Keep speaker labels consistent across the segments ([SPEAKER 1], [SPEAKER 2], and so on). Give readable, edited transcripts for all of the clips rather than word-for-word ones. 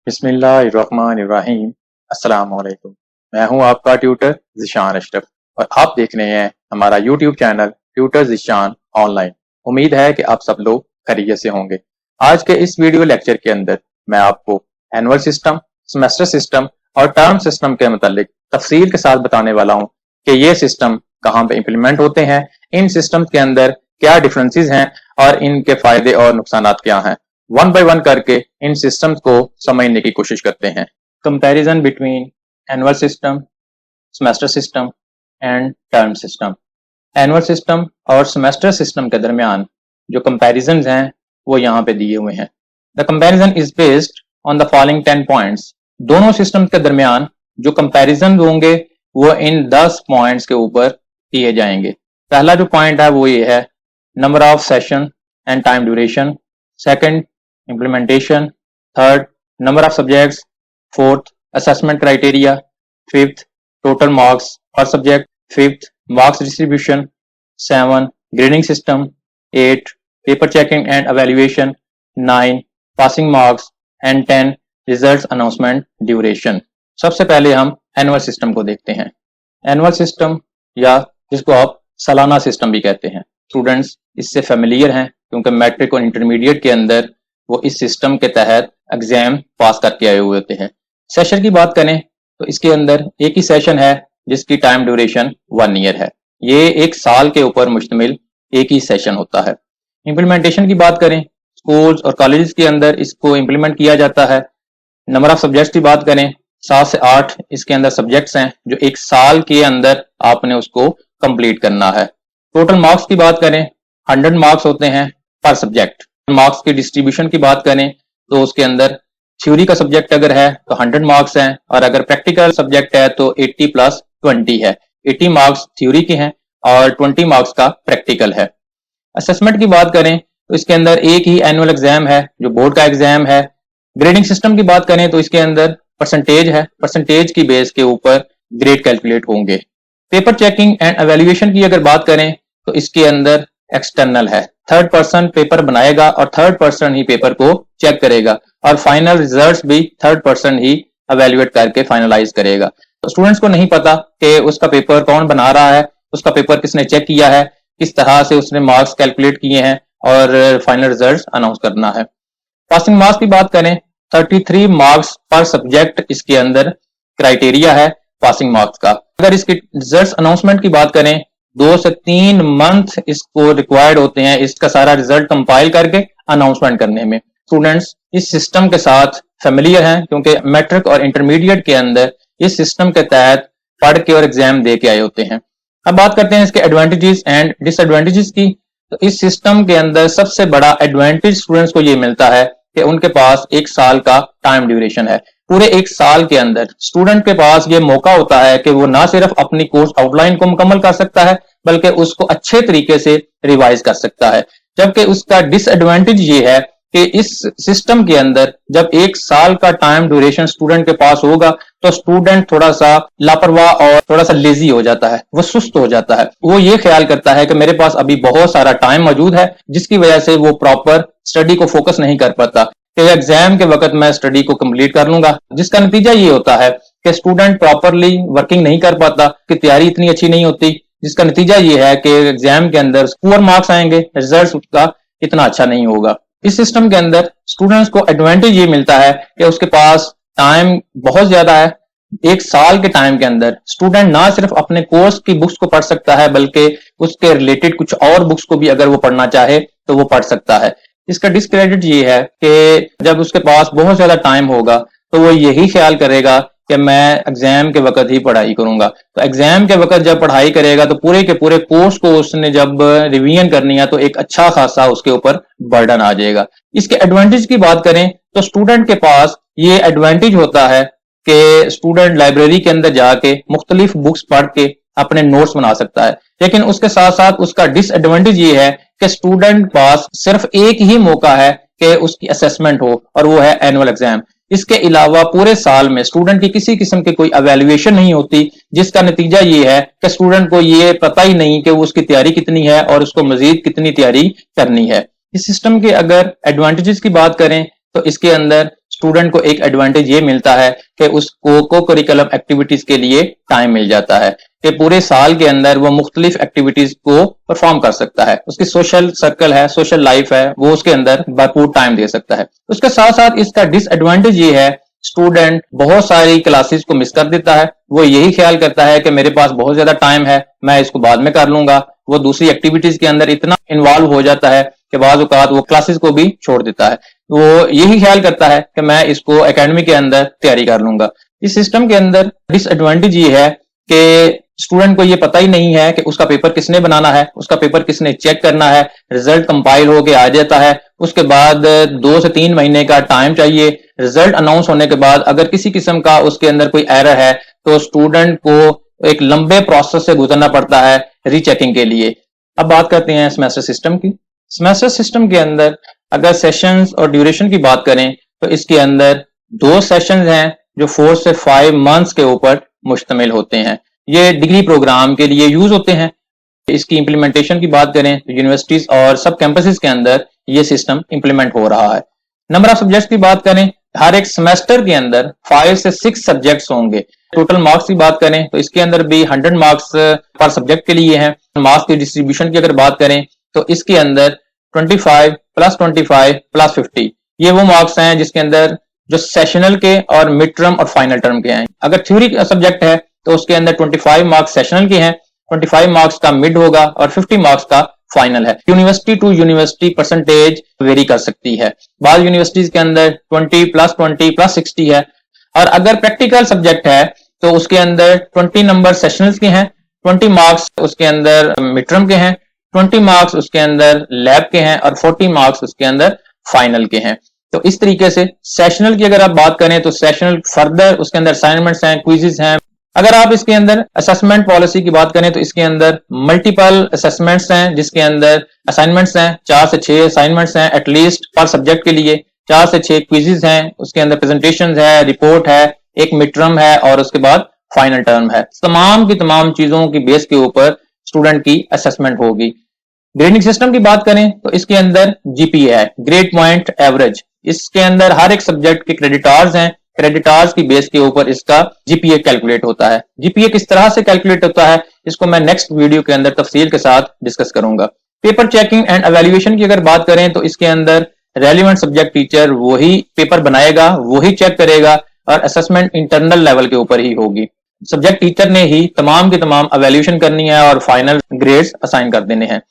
[SPEAKER 1] बिस्मिल्लाहिर्रहमानिर्रहीम। अस्सलाम वालेकुम। मैं हूं आपका ट्यूटर ज़ीशान अशरफ और आप देख रहे हैं हमारा YouTube channel tutor Zeeshan online. उम्मीद है कि आप सब लोग खैरियत से होंगे। आज के इस वीडियो लेक्चर के अंदर मैं आपको एनुअल सिस्टम, सेमेस्टर सिस्टम और टर्म सिस्टम के मुतालिक तफसील के साथ बताने वाला हूं कि ये सिस्टम कहाँ पे इम्प्लीमेंट होते हैं, इन सिस्टम के अंदर क्या डिफरेंसेस हैं और इनके फायदे और नुकसान क्या हैं। वन बाय वन करके इन सिस्टम्स को समझने की कोशिश करते हैं। Comparison between annual system, semester system and term system. Annual system और सेमेस्टर सिस्टम के दरमियान जो कंपैरिजन हैं वो यहाँ पे दिए हुए हैं। The comparison is based on the following 10 points. दोनों सिस्टम के दरमियान जो कंपैरिजन होंगे वो इन 10 पॉइंट्स के ऊपर दिए जाएंगे। पहला जो पॉइंट है वो ये है number of session and time duration. Second, implementation. Third, number of subjects. Fourth, assessment criteria. Fifth, total marks per subject. Fifth, marks distribution. 7, grading system. 8, paper checking and evaluation. 9, passing marks. And 10, results announcement duration. सबसे पहले हम annual system को देखते हैं। Annual system या जिसको आप सालाना सिस्टम भी कहते हैं, स्टूडेंट्स इससे फेमिलियर हैं क्योंकि मैट्रिक और इंटरमीडिएट के अंदर वो इस सिस्टम के तहत एग्जाम पास करके आए हुए होते हैं। सेशन की बात करें तो इसके अंदर एक ही सेशन है जिसकी टाइम ड्यूरेशन 1 ईयर है। ये 1 साल के ऊपर मुश्तमिल एक ही सेशन होता है। इम्प्लीमेंटेशन की बात करें, स्कूल्स और कॉलेजेस के अंदर इसको इम्प्लीमेंट किया जाता है। नंबर ऑफ सब्जेक्ट्स की बात करें, 7 से 8 इसके अंदर सब्जेक्ट्स हैं जो 1 साल के अंदर आपने उसको कंप्लीट करना है। टोटल मार्क्स की बात करें, 100 मार्क्स होते हैं पर सब्जेक्ट। मार्क्स की डिस्ट्रीब्यूशन की बात करें तो उसके अंदर थ्योरी का सब्जेक्ट अगर है तो 100 मार्क्स हैं और अगर प्रैक्टिकल सब्जेक्ट है तो 80 + 20 है। 80 मार्क्स थ्योरी के हैं और 20 मार्क्स का प्रैक्टिकल है। असेसमेंट की बात करें तो इसके अंदर एक ही एनुअल एग्जाम है जो बोर्ड का एग्जाम है। ग्रेडिंग सिस्टम की बात करें तो इसके अंदर परसेंटेज है, परसेंटेज की बेस के ऊपर ग्रेड कैलकुलेट होंगे। पेपर चेकिंग एंड एवेल्युएशन की अगर बात करें तो इसके अंदर एक्सटर्नल है, थर्ड पर्सन पेपर बनाएगा और थर्ड पर्सन ही पेपर को चेक करेगा और फाइनल रिजल्ट्स भी थर्ड पर्सन ही एवेल्युएट करके फाइनलाइज करेगा। तो स्टूडेंट्स को नहीं पता कि उसका पेपर कौन बना रहा है, उसका पेपर किसने चेक किया है, किस तरह से उसने मार्क्स कैलकुलेट किए हैं और फाइनल रिजल्ट्स अनाउंस करना है। पासिंग मार्क्स की बात करें, 33 मार्क्स पर सब्जेक्ट इसके अंदर क्राइटेरिया है पासिंग मार्क्स का। अगर इसके रिजल्ट्स अनाउंसमेंट की बात करें, 2 से 3 मंथ इसको रिक्वायर्ड होते हैं इसका सारा रिजल्ट कंपाइल करके अनाउंसमेंट करने में। स्टूडेंट्स इस सिस्टम के साथ फेमिलियर हैं क्योंकि मैट्रिक और इंटरमीडिएट के अंदर इस सिस्टम के तहत पढ़ के और एग्जाम दे के आए होते हैं। अब बात करते हैं इसके एडवांटेजेस एंड डिसएडवांटेजेस की। तो इस सिस्टम के अंदर सबसे बड़ा एडवांटेज स्टूडेंट्स को ये मिलता है कि उनके पास 1 साल का टाइम ड्यूरेशन है। पूरे 1 साल के अंदर स्टूडेंट के पास ये मौका होता है कि वो ना सिर्फ अपनी कोर्स आउटलाइन को मुकम्मल कर सकता है बल्कि उसको अच्छे तरीके से रिवाइज कर सकता है। जबकि उसका डिसएडवांटेज ये है कि इस सिस्टम के अंदर जब 1 साल का टाइम ड्यूरेशन स्टूडेंट के पास होगा तो स्टूडेंट थोड़ा सा लापरवाह और थोड़ा सा लेजी हो जाता है, वो सुस्त हो जाता है। वो ये ख्याल करता है कि मेरे पास अभी बहुत सारा टाइम मौजूद है जिसकी वजह से वो प्रॉपर स्टडी को फोकस नहीं कर पाता कि एग्जाम के वक्त मैं स्टडी को कंप्लीट कर लूंगा, जिसका नतीजा ये होता है कि स्टूडेंट प्रॉपरली वर्किंग नहीं कर पाता, कि तैयारी इतनी अच्छी नहीं होती, जिसका नतीजा ये है कि एग्जाम के अंदर पुअर मार्क्स आएंगे, रिजल्ट उसका इतना अच्छा नहीं होगा। इस सिस्टम के अंदर स्टूडेंट्स को एडवांटेज ये मिलता है कि उसके पास टाइम बहुत ज्यादा है। 1 साल के टाइम के अंदर स्टूडेंट ना सिर्फ अपने कोर्स की बुक्स को पढ़ सकता है बल्कि उसके रिलेटेड कुछ और बुक्स को भी अगर वो पढ़ना चाहे तो वो पढ़ सकता है। इसका डिसक्रेडिट ये है कि जब उसके पास बहुत ज्यादा टाइम होगा तो वो यही ख्याल करेगा कि मैं एग्जाम के वक्त ही पढ़ाई करूंगा। तो एग्जाम के वक्त जब पढ़ाई करेगा तो पूरे के पूरे कोर्स को उसने जब रिवीजन करनी है तो एक अच्छा खासा उसके ऊपर बर्डन आ जाएगा। इसके एडवांटेज की बात करें तो स्टूडेंट के पास ये एडवांटेज होता है कि स्टूडेंट लाइब्रेरी के अंदर जाके मुख्तलिफ बुक्स पढ़ के अपने नोट्स बना सकता है, लेकिन उसके साथ साथ उसका डिसएडवांटेज ये है कि स्टूडेंट पास सिर्फ एक ही मौका है कि उसकी असेसमेंट हो और वो है एनुअल एग्जाम। इसके अलावा पूरे साल में स्टूडेंट की किसी किस्म की कोई एवेल्युएशन नहीं होती, जिसका नतीजा ये है कि स्टूडेंट को ये पता ही नहीं कि वो उसकी तैयारी कितनी है और उसको मजीद कितनी तैयारी करनी है। इस सिस्टम के अगर एडवांटेजेस की बात करें तो इसके अंदर स्टूडेंट को एक एडवांटेज ये मिलता है कि उसको को करिकुलम एक्टिविटीज के लिए टाइम मिल जाता है कि पूरे साल के अंदर वो मुख्तलिफ एक्टिविटीज को परफॉर्म कर सकता है। उसकी सोशल सर्कल है, सोशल लाइफ है, वो उसके अंदर भरपूर टाइम दे सकता है। उसके साथ साथ इसका डिसएडवांटेज ये है, स्टूडेंट बहुत सारी क्लासेस को मिस कर देता है। वो यही ख्याल करता है कि मेरे पास बहुत ज्यादा टाइम है, मैं इसको बाद में कर लूंगा। वो दूसरी एक्टिविटीज के अंदर इतना इन्वॉल्व हो जाता है कि बाज़ औक़ात वो क्लासेस को भी छोड़ देता है। वो यही ख्याल करता है कि मैं इसको एकेडमी के अंदर तैयारी कर लूंगा। इस सिस्टम के अंदर डिसएडवांटेज ये है कि स्टूडेंट को ये पता ही नहीं है कि उसका पेपर किसने बनाना है, उसका पेपर किसने चेक करना है। रिजल्ट कंपाइल होके आ जाता है, उसके बाद 2 से 3 महीने का टाइम चाहिए। रिजल्ट अनाउंस होने के बाद अगर किसी किस्म का उसके अंदर कोई एरर है तो स्टूडेंट को एक लंबे प्रोसेस से गुजरना पड़ता है रीचेकिंग के लिए। अब बात करते हैं सेमेस्टर सिस्टम की। सेमेस्टर सिस्टम के अंदर अगर सेशंस और ड्यूरेशन की बात करें तो इसके अंदर 2 सेशंस हैं जो 4 से 5 मंथ्स के ऊपर मुश्तमिल होते हैं। ये डिग्री प्रोग्राम के लिए यूज होते हैं। इसकी इंप्लीमेंटेशन की बात करें तो यूनिवर्सिटीज और सब कैंपसेस के अंदर ये सिस्टम इंप्लीमेंट हो रहा है। नंबर ऑफ सब्जेक्ट्स की बात करें, हर एक सेमेस्टर के अंदर 5 से 6 सब्जेक्ट्स होंगे। टोटल मार्क्स की बात करें तो इसके अंदर भी 100 मार्क्स पर सब्जेक्ट के लिए हैं। मार्क्स की डिस्ट्रीब्यूशन की अगर बात करें तो इसके अंदर 25 प्लस 25 प्लस 50 ये वो मार्क्स हैं जिसके अंदर जो सेशनल के और मिड टर्म और फाइनल टर्म के हैं। अगर थ्योरी सब्जेक्ट है तो उसके अंदर 25 मार्क्स सेशनल के हैं, 25 मार्क्स का मिड होगा और 50 मार्क्स का फाइनल है। University to university percentage vary कर सकती है। बाद यूनिवर्सिटीज के अंदर 20 प्लस 60 है। और अगर प्रैक्टिकल सब्जेक्ट है तो उसके अंदर 20 नंबर सेशनल्स के हैं, 20 मार्क्स उसके अंदर मिड टर्म के हैं, 20 मार्क्स उसके अंदर लैब के हैं और 40 मार्क्स उसके अंदर फाइनल के हैं। तो इस तरीके से सेशनल की अगर आप बात करें तो सेशनल फर्दर उसके अंदर असाइनमेंट्स हैं, क्विजेस हैं। अगर आप इसके अंदर असेसमेंट पॉलिसी की बात करें तो इसके अंदर मल्टीपल असेसमेंट्स हैं जिसके अंदर असाइनमेंट्स हैं, 4 से 6 असाइनमेंट्स हैं एटलीस्ट पर सब्जेक्ट के लिए, 4 से 6 क्विजेस हैं, उसके अंदर प्रेजेंटेशंस है, रिपोर्ट है, एक मिड टर्म है और उसके बाद फाइनल टर्म है। तमाम की तमाम चीजों की बेस के ऊपर स्टूडेंट की असेसमेंट होगी। ग्रेडिंग सिस्टम की बात करें तो इसके अंदर जीपीए है, ग्रेड पॉइंट एवरेज। इसके अंदर हर एक सब्जेक्ट के क्रेडिटार्स हैं, क्रेडिटार्स की बेस के ऊपर इसका जीपीए कैलकुलेट होता है। जीपीए किस तरह से कैलकुलेट होता है इसको मैं नेक्स्ट वीडियो के अंदर तफसील के साथ डिस्कस करूंगा। पेपर चेकिंग एंड एवेल्युएशन की अगर बात करें तो इसके अंदर रेलिवेंट सब्जेक्ट टीचर वही पेपर बनाएगा, वही चेक करेगा और असेसमेंट इंटरनल लेवल के ऊपर ही होगी। सब्जेक्ट टीचर ने ही तमाम की तमाम एवेल्युएशन करनी है और फाइनल ग्रेड्स असाइन कर देने हैं।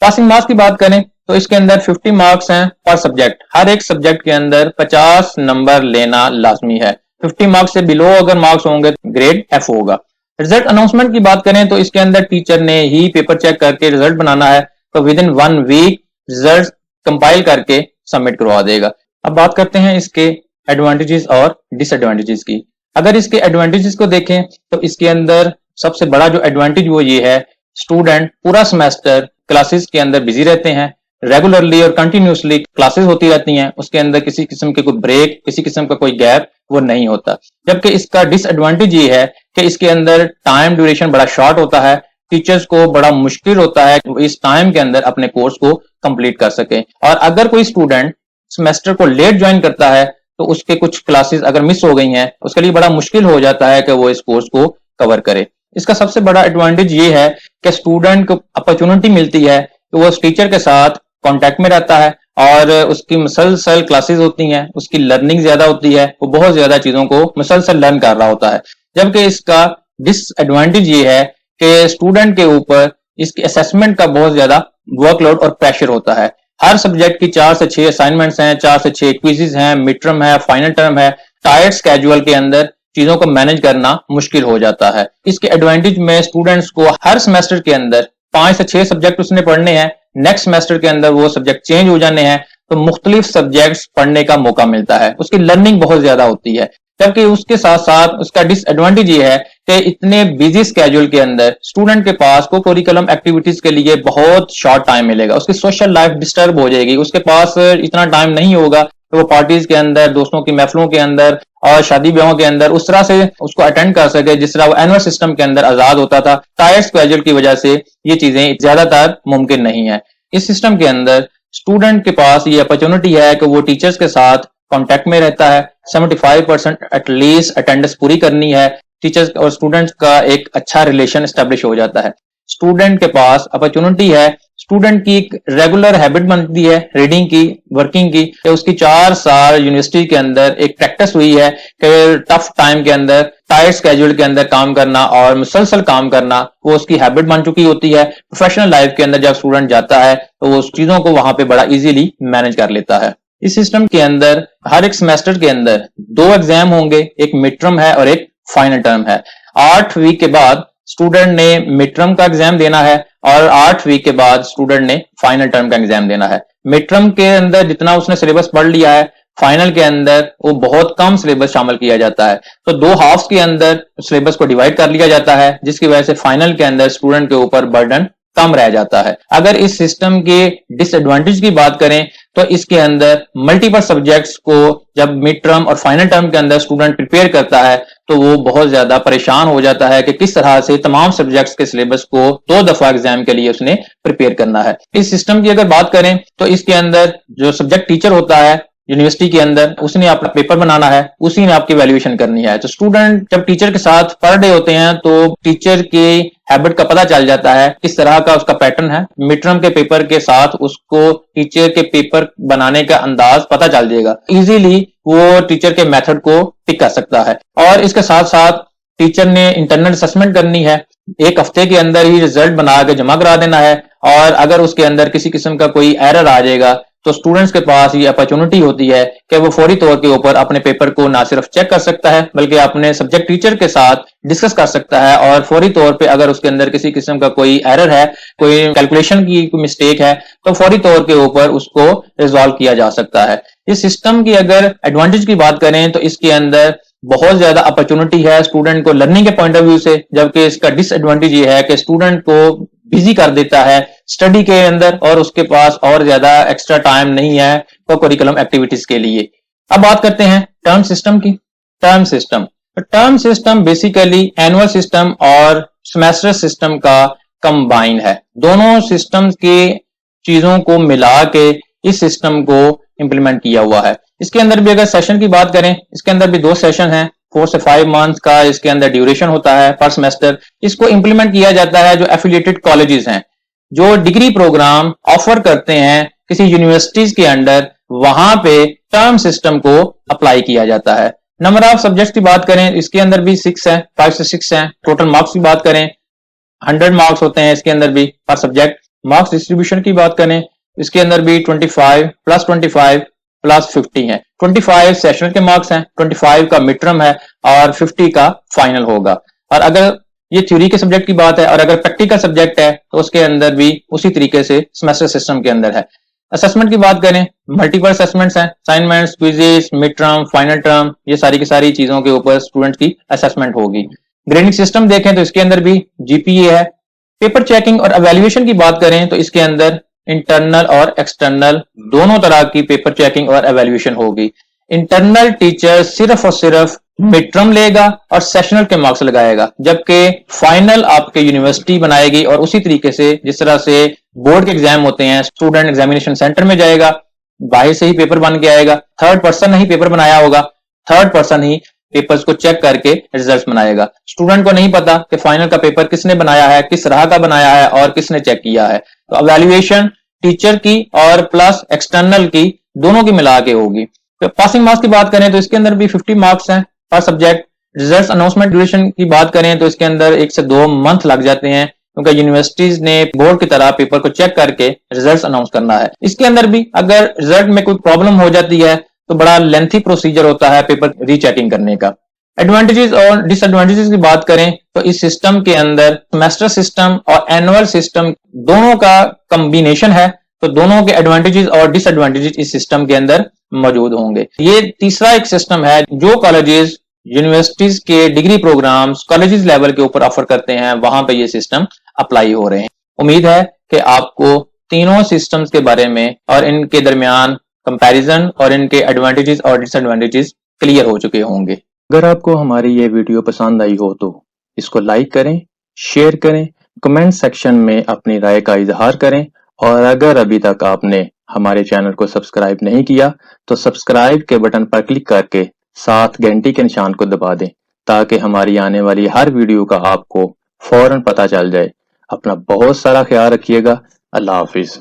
[SPEAKER 1] पासिंग मार्क्स की बात करें तो इसके अंदर 50 मार्क्स हैं पर सब्जेक्ट। हर एक सब्जेक्ट के अंदर 50 नंबर लेना लाजमी है। 50 मार्क्स से बिलो अगर मार्क्स होंगे तो ग्रेड एफ होगा। रिजल्ट अनाउंसमेंट की बात करें तो इसके अंदर टीचर ने ही पेपर चेक करके रिजल्ट बनाना है, तो within 1 week result compile करके सबमिट करवा देगा। अब बात करते हैं इसके एडवांटेजेस और डिसएडवांटेजेस की। अगर इसके एडवांटेजेस को देखें तो इसके अंदर सबसे बड़ा जो एडवांटेज वो ये है, स्टूडेंट पूरा सेमेस्टर क्लासेस के अंदर बिजी रहते हैं, रेगुलरली और कंटिन्यूसली क्लासेस होती रहती हैं, उसके अंदर किसी किस्म के कोई ब्रेक, किसी किस्म का कोई गैप वो नहीं होता। जबकि इसका डिसएडवांटेज ये है कि इसके अंदर टाइम ड्यूरेशन बड़ा शॉर्ट होता है, टीचर्स को बड़ा मुश्किल होता है कि इस टाइम के अंदर अपने कोर्स को कंप्लीट कर सके। और अगर कोई स्टूडेंट सेमेस्टर को लेट ज्वाइन करता है तो उसके कुछ क्लासेस अगर मिस हो गई हैं, उसके लिए बड़ा मुश्किल हो जाता है कि वो इस कोर्स को कवर करे। इसका सबसे बड़ा एडवांटेज ये है कि स्टूडेंट को अपॉर्चुनिटी मिलती है कि वो उस टीचर के साथ कांटेक्ट में रहता है और उसकी मुसलसल क्लासेस होती हैं, उसकी लर्निंग ज्यादा होती है, वो बहुत ज्यादा चीजों को मुसलसल लर्न कर रहा होता है। जबकि इसका डिसएडवांटेज ये है कि स्टूडेंट के ऊपर इसकी असेसमेंट का बहुत ज्यादा वर्कलोड और प्रेशर होता है। हर सब्जेक्ट की 4 से 6 असाइनमेंट्स हैं, 4 से 6 क्विजेस हैं, मिड टर्म है, फाइनल टर्म है। टाइट स्केड्यूल के अंदर चीजों को मैनेज करना मुश्किल हो जाता है। इसके एडवांटेज में स्टूडेंट्स को हर सेमेस्टर के अंदर 5 से 6 सब्जेक्ट उसने पढ़ने हैं, नेक्स्ट सेमेस्टर के अंदर वो सब्जेक्ट चेंज हो जाने हैं, तो मुख्तलिफ सब्जेक्ट्स पढ़ने का मौका मिलता है, उसकी लर्निंग बहुत ज्यादा होती है। जबकि उसके साथ साथ उसका डिसएडवांटेज ये है कि इतने बिजी स्केड्यूल के अंदर स्टूडेंट के पास को करिकुलम एक्टिविटीज के लिए बहुत शॉर्ट टाइम मिलेगा, उसकी सोशल लाइफ डिस्टर्ब हो जाएगी, उसके पास इतना टाइम नहीं होगा तो वो पार्टीज के अंदर, दोस्तों की महफिलों के अंदर और शादी ब्याहों के अंदर उस तरह से उसको अटेंड कर सके जिस तरह वो एनुअल सिस्टम के अंदर आजाद होता था। टाइट स्केड्यूल की वजह से ये चीजें ज्यादातर मुमकिन नहीं है। इस सिस्टम के अंदर स्टूडेंट के पास ये अपॉर्चुनिटी है कि वो टीचर्स के साथ कांटेक्ट में रहता है, 75% एटलीस्ट अटेंडेंस पूरी करनी है, टीचर्स और स्टूडेंट्स का एक अच्छा रिलेशन एस्टेब्लिश हो जाता है। स्टूडेंट के पास अपॉर्चुनिटी है, स्टूडेंट की एक रेगुलर हैबिट बनती है रीडिंग की, वर्किंग की, कि उसकी 4 साल यूनिवर्सिटी के अंदर एक प्रैक्टिस हुई है कि टफ टाइम के अंदर, टाइट स्केड्यूल के अंदर काम करना और मुसलसल काम करना, वो उसकी हैबिट बन चुकी होती है। प्रोफेशनल लाइफ के अंदर जब स्टूडेंट जाता है तो वो उस चीजों को वहां पे बड़ा इजीली मैनेज कर लेता है। इस सिस्टम के अंदर हर एक सेमेस्टर के अंदर 2 एग्जाम होंगे, एक मिड टर्म है और एक फाइनल टर्म है। 8 वीक के बाद स्टूडेंट ने मिड टर्म का एग्जाम देना है और 8 वीक के बाद स्टूडेंट ने फाइनल टर्म का एग्जाम देना है। मिड टर्म के अंदर जितना उसने सिलेबस पढ़ लिया है, फाइनल के अंदर वो बहुत कम सिलेबस शामिल किया जाता है। तो 2 हाफ्स के अंदर सिलेबस को डिवाइड कर लिया जाता है, जिसकी वजह से फाइनल के अंदर स्टूडेंट के ऊपर बर्डन कम रह जाता है। अगर इस सिस्टम के डिसएडवांटेज की बात करें तो इसके अंदर मल्टीपल सब्जेक्ट्स को जब मिड टर्म और फाइनल टर्म के अंदर स्टूडेंट प्रिपेयर करता है तो वो बहुत ज्यादा परेशान हो जाता है कि किस तरह से तमाम सब्जेक्ट्स के सिलेबस को 2 दफा एग्जाम के लिए उसने प्रिपेयर करना है। इस सिस्टम की अगर बात करें तो इसके अंदर जो सब्जेक्ट टीचर होता है यूनिवर्सिटी के अंदर, उसने अपना पेपर बनाना है, उसी ने आपकी वैल्यूएशन करनी है। तो स्टूडेंट जब टीचर के साथ पढ़ रहे होते हैं तो टीचर की हैबिट का पता चल जाता है, किस तरह का उसका पैटर्न है। मिड टर्म के पेपर के साथ उसको टीचर के पेपर बनाने का अंदाज पता चल जाएगा, इजीली वो टीचर के मेथड को पिक कर सकता है। और इसके साथ साथ टीचर ने इंटरनल असेसमेंट करनी है, 1 हफ्ते के अंदर ही रिजल्ट बना के जमा करा देना है। और अगर उसके अंदर किसी किस्म का कोई एरर आ जाएगा तो स्टूडेंट्स के पास ये अपॉर्चुनिटी होती है कि वो फौरी तौर के ऊपर अपने पेपर को ना सिर्फ चेक कर सकता है बल्कि अपने सब्जेक्ट टीचर के साथ डिस्कस कर सकता है। और फौरी तौर पे अगर उसके अंदर किसी किस्म का कोई एरर है, कोई कैलकुलेशन की कोई मिस्टेक है, तो फौरी तौर के ऊपर उसको रिजॉल्व किया जा सकता है। इस सिस्टम की अगर एडवांटेज की बात करें तो इसके अंदर बहुत ज्यादा अपॉर्चुनिटी है स्टूडेंट को लर्निंग के पॉइंट ऑफ व्यू से, जबकि इसका डिसएडवांटेज ये है कि स्टूडेंट को बिजी कर देता है स्टडी के अंदर और उसके पास और ज्यादा एक्स्ट्रा टाइम नहीं है को करिकुलम एक्टिविटीज के लिए। अब बात करते हैं टर्म सिस्टम की। Term system basically annual system और सेमेस्टर सिस्टम का कंबाइन है। दोनों सिस्टम के चीजों को मिला के इस सिस्टम को इंप्लीमेंट किया हुआ है। इसके अंदर भी अगर सेशन की बात करें, इसके अंदर भी 2 सेशन हैं, 4 से 5 मंथ्स का इसके अंदर ड्यूरेशन होता है पर सेमेस्टर। इसको इंप्लीमेंट किया जाता है जो एफिलिएटेड कॉलेजेस हैं, जो डिग्री प्रोग्राम ऑफर करते हैं किसी यूनिवर्सिटीज के अंडर, वहां पे टर्म सिस्टम को अप्लाई किया जाता है। नंबर ऑफ सब्जेक्ट्स की बात करें, इसके अंदर भी 6 है, 5 से 6 हैं। टोटल मार्क्स की बात करें 100 मार्क्स होते हैं इसके अंदर भी पर सब्जेक्ट। मार्क्स डिस्ट्रीब्यूशन की बात करें, इसके अंदर भी 25 प्लस 25 प्लस 50 है। 25 सेशनल के मार्क्स हैं, 25 का मिड टर्म है और 50 का फाइनल होगा। और अगर ये थ्योरी के सब्जेक्ट की बात है और अगर प्रैक्टिकल सब्जेक्ट है तो उसके अंदर भी उसी तरीके से सेमेस्टर सिस्टम के अंदर है। असेसमेंट की बात करें, मल्टीपल असेसमेंट्स हैं, assignments, quizzes, mid term, final term, ये सारी की सारी चीजों के ऊपर स्टूडेंट की असेसमेंट होगी। ग्रेडिंग सिस्टम देखें तो इसके अंदर भी जीपीए है। पेपर चेकिंग और एवेल्युएशन की बात करें तो इसके अंदर इंटरनल और एक्सटर्नल दोनों तरह की पेपर चेकिंग और एवेल्युएशन होगी। इंटरनल टीचर सिर्फ और सिर्फ मिड टर्म लेगा और सेशनल के मार्क्स लगाएगा, जबकि फाइनल आपके यूनिवर्सिटी बनाएगी और उसी तरीके से जिस तरह से बोर्ड के एग्जाम होते हैं, स्टूडेंट एग्जामिनेशन सेंटर में जाएगा, बाहर से ही पेपर बन के आएगा, थर्ड पर्सन नहीं पेपर बनाया होगा, थर्ड पर्सन ही पेपर्स को चेक करके रिजल्ट्स बनाएगा। स्टूडेंट को नहीं पता कि फाइनल का पेपर किसने बनाया है, किस तरह का बनाया है और किसने चेक किया है। तो एवेल्युएशन टीचर की और प्लस एक्सटर्नल की दोनों की मिला के होगी। तो पासिंग मार्क्स की बात करें तो इसके अंदर भी 50 मार्क्स हैं पर सब्जेक्ट। रिजल्ट्स अनाउंसमेंट ड्यूरेशन की बात करें तो इसके अंदर 1 से 2 मंथ लग जाते हैं, क्योंकि यूनिवर्सिटीज ने बोर्ड की तरह पेपर को चेक करके रिजल्ट्स अनाउंस करना है। इसके अंदर भी अगर रिजल्ट में कोई प्रॉब्लम हो जाती है तो बड़ा लेंथी प्रोसीजर होता है पेपर रीचेकिंग करने का। एडवांटेजेस और डिसएडवांटेजेस की बात करें तो इस सिस्टम के अंदर सेमेस्टर सिस्टम और एनुअल सिस्टम दोनों का कॉम्बिनेशन है, तो दोनों के एडवांटेजेस और डिसएडवांटेजेस इस सिस्टम के अंदर मौजूद होंगे। ये तीसरा एक सिस्टम है जो कॉलेजेस यूनिवर्सिटीज के डिग्री प्रोग्राम्स कॉलेजेस लेवल के ऊपर ऑफर करते हैं, वहां पे ये सिस्टम अप्लाई हो रहे हैं। उम्मीद है कि आपको तीनों सिस्टम्स के बारे में और इनके दरमियान कंपैरिजन और इनके एडवांटेजेस और डिसएडवांटेजेस क्लियर हो चुके होंगे। अगर आपको हमारी ये वीडियो पसंद आई हो तो इसको लाइक करें, शेयर करें, कमेंट सेक्शन में अपनी राय का इजहार करें और अगर अभी तक आपने हमारे चैनल को सब्सक्राइब नहीं किया तो सब्सक्राइब के बटन पर क्लिक करके साथ घंटी के निशान को दबा दें ताकि हमारी आने वाली हर वीडियो का आपको फौरन पता चल जाए। अपना बहुत सारा ख्याल रखिएगा। अल्लाह हाफिज।